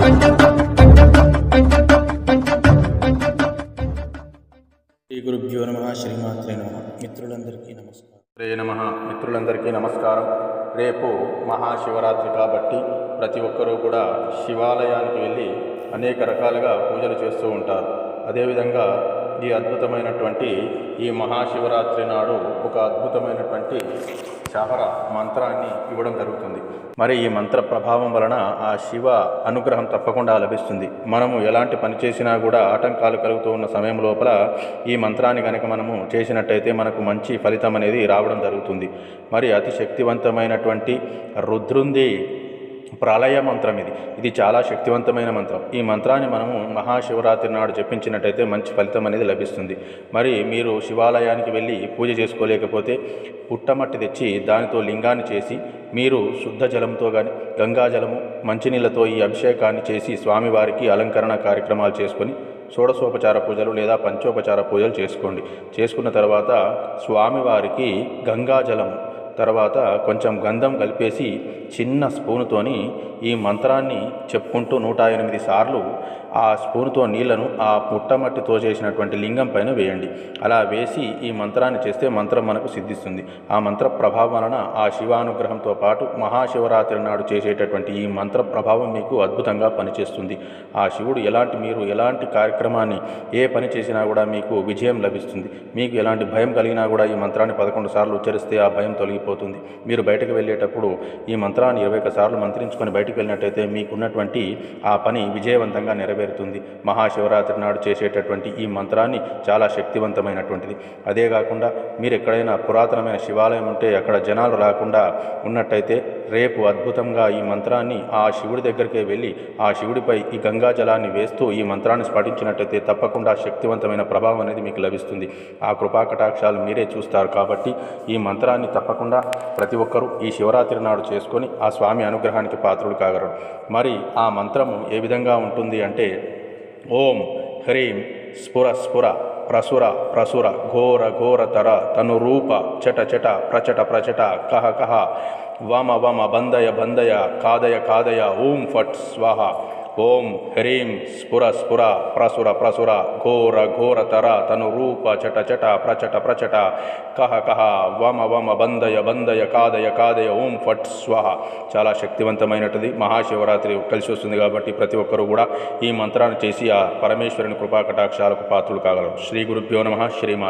శ్రీ గురుభ్యో నమః. శ్రీమాత్రే నమః. మిత్రులందరికీ నమస్కారం. రేపు మహాశివరాత్రి కాబట్టి ప్రతి ఒక్కరూ కూడా శివాలయానికి వెళ్ళి అనేక రకాలుగా పూజలు చేస్తూ ఉంటారు. అదేవిధంగా ఈ అద్భుతమైనటువంటి ఈ మహాశివరాత్రి నాడు ఒక అద్భుతమైనటువంటి శాహర మంత్రాన్ని ఇవ్వడం జరుగుతుంది. మరి ఈ మంత్ర ప్రభావం వలన ఆ శివ అనుగ్రహం తప్పకుండా లభిస్తుంది. మనము ఎలాంటి పని చేసినా కూడా ఆటంకాలు కలుగుతూ ఉన్న సమయం లోపల ఈ మంత్రాన్ని కనుక మనము చేసినట్టయితే మనకు మంచి ఫలితం అనేది రావడం జరుగుతుంది. మరి అతి శక్తివంతమైనటువంటి రుద్రుంది ప్రళయ మంత్రం ఇది చాలా శక్తివంతమైన మంత్రం. ఈ మంత్రాన్ని మనము మహాశివరాత్రి నాడు జపించినట్టయితే మంచి ఫలితం అనేది లభిస్తుంది. మరి మీరు శివాలయానికి వెళ్ళి పూజ చేసుకోలేకపోతే పుట్టమట్టి తెచ్చి దానితో లింగాన్ని చేసి మీరు శుద్ధ జలంతో కానీ గంగాజలము మంచినీళ్ళతో ఈ అభిషేకాన్ని చేసి స్వామివారికి అలంకరణ కార్యక్రమాలు చేసుకొని షోడశోపచార పూజలు లేదా పంచోపచార పూజలు చేసుకోండి. చేసుకున్న తర్వాత స్వామివారికి గంగాజలము తర్వాత కొంచెం గంధం కలిపేసి చిన్న స్పూనుతోని ఈ మంత్రాన్ని చెప్పుకుంటూ 108 సార్లు ఆ స్పూనుతో నీళ్లను ఆ పుట్టమట్టితో చేసినటువంటి లింగం పైన వేయండి. అలా వేసి ఈ మంత్రాన్ని చేస్తే మంత్రం మనకు సిద్ధిస్తుంది. ఆ మంత్ర ప్రభావం వలన ఆ శివానుగ్రహంతో పాటు మహాశివరాత్రి నాడు చేసేటటువంటి ఈ మంత్ర ప్రభావం మీకు అద్భుతంగా పనిచేస్తుంది. ఆ శివుడు మీరు ఎలాంటి కార్యక్రమాన్ని ఏ పని చేసినా కూడా మీకు విజయం లభిస్తుంది. మీకు ఎలాంటి భయం కలిగినా కూడా ఈ మంత్రాన్ని 11 సార్లు ఉచ్చరిస్తే ఆ భయం తొలగిపోతుంది. మీరు బయటకు వెళ్ళేటప్పుడు ఈ మంత్రాన్ని 21 సార్లు మంత్రించుకొని బయటకు వెళ్ళినట్టయితే మీకున్నటువంటి ఆ పని విజయవంతంగా నెరవేరుతుంది. మహాశివరాత్రి నాడు చేసేటటువంటి ఈ మంత్రాన్ని చాలా శక్తివంతమైనటువంటిది. అదే కాకుండా మీరు ఎక్కడైనా పురాతనమైన శివాలయం ఉంటే అక్కడ జనాలు రాకుండా ఉన్నట్టయితే రేపు అద్భుతంగా ఈ మంత్రాన్ని ఆ శివుడి దగ్గరికే వెళ్ళి ఆ శివుడిపై ఈ గంగా జలాన్ని వేస్తూ ఈ మంత్రాన్ని స్ఫటించినట్టయితే తప్పకుండా శక్తివంతమైన ప్రభావం అనేది మీకు లభిస్తుంది. ఆ కృపాకటాక్షాలు మీరే చూస్తారు. కాబట్టి ఈ మంత్రాన్ని తప్పకుండా ప్రతి ఒక్కరూ ఈ శివరాత్రి నాడు చేసుకొని ఆ స్వామి అనుగ్రహానికి పాత్రులు కాగలరు. మరి ఆ మంత్రము ఏ విధంగా ఉంటుంది అంటే ఓం హ్రీం స్ఫుర స్ఫుర ప్రసుర ప్రసుర ఘోర ఘోర తర తనురూప చట చట ప్రచట ప్రచట కహ కహ వమ వమ బందయ బందయ కాదయ కాదయ ఓం ఫట్ స్వాహ. ఓం హ్రీం స్ఫుర స్ఫుర ప్రసుర ప్రసుర ఘోర ఘోర తర తనురూప చట చట ప్రచట ప్రచట కహ కహ వమ వమ బందయ బందయ కాదయ కాదయ ఓం ఫట్ స్వాహ. చాలా శక్తివంతమైనది. మహాశివరాత్రి కలిసి వస్తుంది కాబట్టి ప్రతి ఒక్కరూ కూడా ఈ మంత్రాన్ని చేసి ఆ పరమేశ్వరుని కృపాకటాక్షాలకు పాత్రులు కాగలరు. శ్రీ గురుభ్యో నమః. శ్రీమాత